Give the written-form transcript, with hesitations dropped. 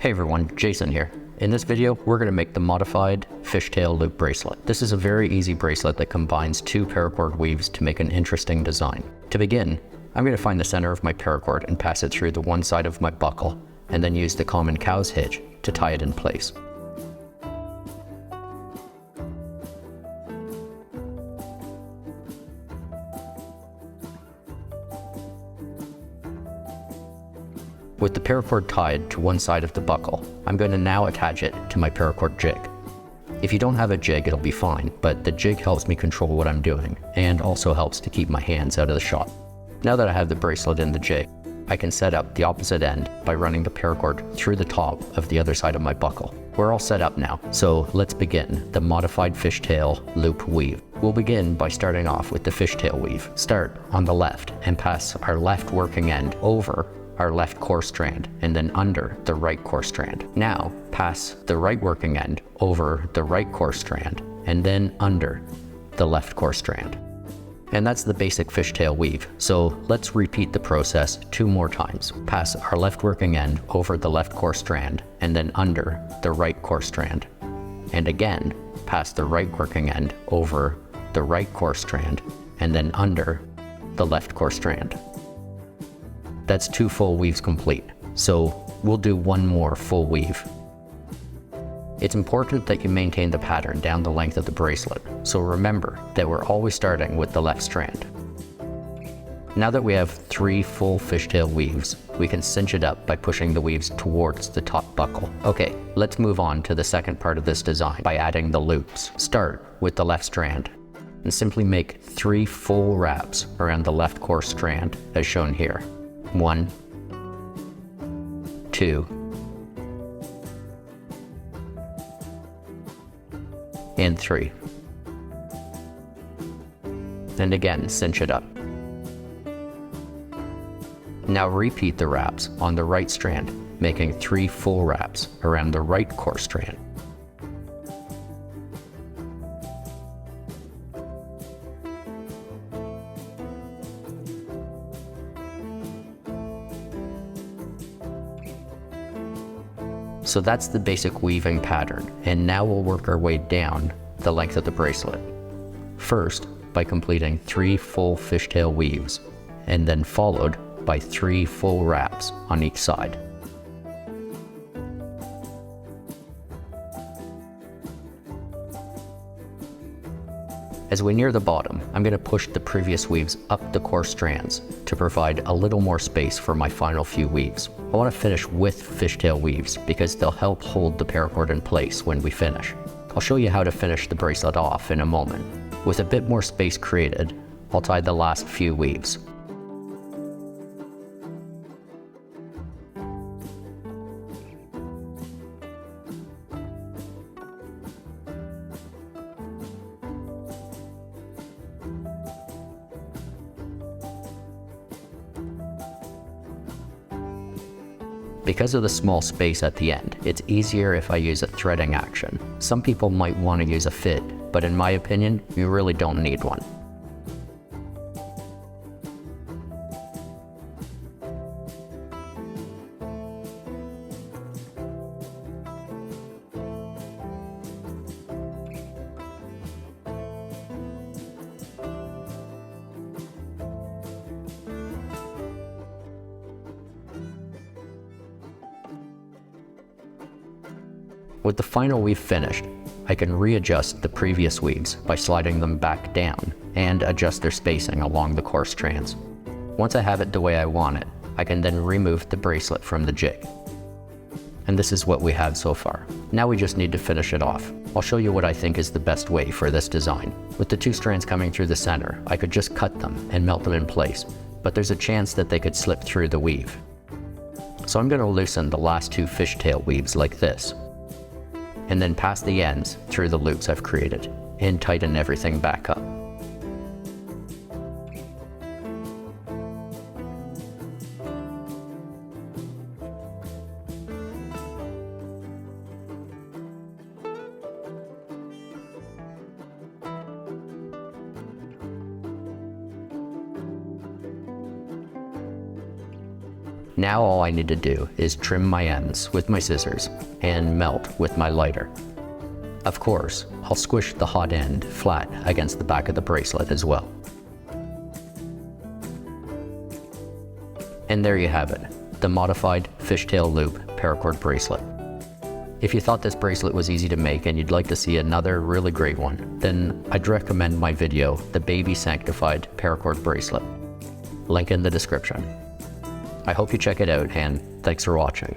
Hey everyone, Jason here. In this video, we're going to make the modified fishtail loop bracelet. This is a very easy bracelet that combines two paracord weaves to make an interesting design. To begin, I'm going to find the center of my paracord and pass it through the one side of my buckle, and then use the common cow's hitch to tie it in place. With the paracord tied to one side of the buckle, I'm going to now attach it to my paracord jig. If you don't have a jig, it'll be fine, but the jig helps me control what I'm doing, and also helps to keep my hands out of the shot. Now that I have the bracelet in the jig, I can set up the opposite end by running the paracord through the top of the other side of my buckle. We're all set up now, so let's begin the modified fishtail loop weave. We'll begin by starting off with the fishtail weave. Start on the left and pass our left working end over our left core strand and then under the right core strand. Now pass the right working end over the right core strand and then under the left core strand. And that's the basic fishtail weave. So let's repeat the process 2 more times. Pass our left working end over the left core strand and then under the right core strand. And again, pass the right working end over the right core strand and then under the left core strand. That's 2 full weaves complete, so we'll do 1 more full weave. It's important that you maintain the pattern down the length of the bracelet, so remember that we're always starting with the left strand. Now that we have 3 full fishtail weaves, we can cinch it up by pushing the weaves towards the top buckle. Okay, let's move on to the second part of this design by adding the loops. Start with the left strand and simply make 3 full wraps around the left core strand as shown here. 1, 2, and 3. And again, cinch it up. Now repeat the wraps on the right strand, making 3 full wraps around the right core strand. So that's the basic weaving pattern, and now we'll work our way down the length of the bracelet. First, by completing 3 full fishtail weaves, and then followed by 3 full wraps on each side. As we near the bottom, I'm going to push the previous weaves up the core strands to provide a little more space for my final few weaves. I want to finish with fishtail weaves because they'll help hold the paracord in place when we finish. I'll show you how to finish the bracelet off in a moment. With a bit more space created, I'll tie the last few weaves. Because of the small space at the end, it's easier if I use a threading action. Some people might want to use a fit, but in my opinion, you really don't need one. With the final weave finished, I can readjust the previous weaves by sliding them back down and adjust their spacing along the core strands. Once I have it the way I want it, I can then remove the bracelet from the jig. And this is what we have so far. Now we just need to finish it off. I'll show you what I think is the best way for this design. With the 2 strands coming through the center, I could just cut them and melt them in place, but there's a chance that they could slip through the weave. So I'm going to loosen the last 2 fishtail weaves like this, and then pass the ends through the loops I've created and tighten everything back up. Now all I need to do is trim my ends with my scissors and melt with my lighter. Of course, I'll squish the hot end flat against the back of the bracelet as well. And there you have it, the modified fishtail loop paracord bracelet. If you thought this bracelet was easy to make and you'd like to see another really great one, then I'd recommend my video, The Baby Sanctified Paracord Bracelet. Link in the description. I hope you check it out, and thanks for watching.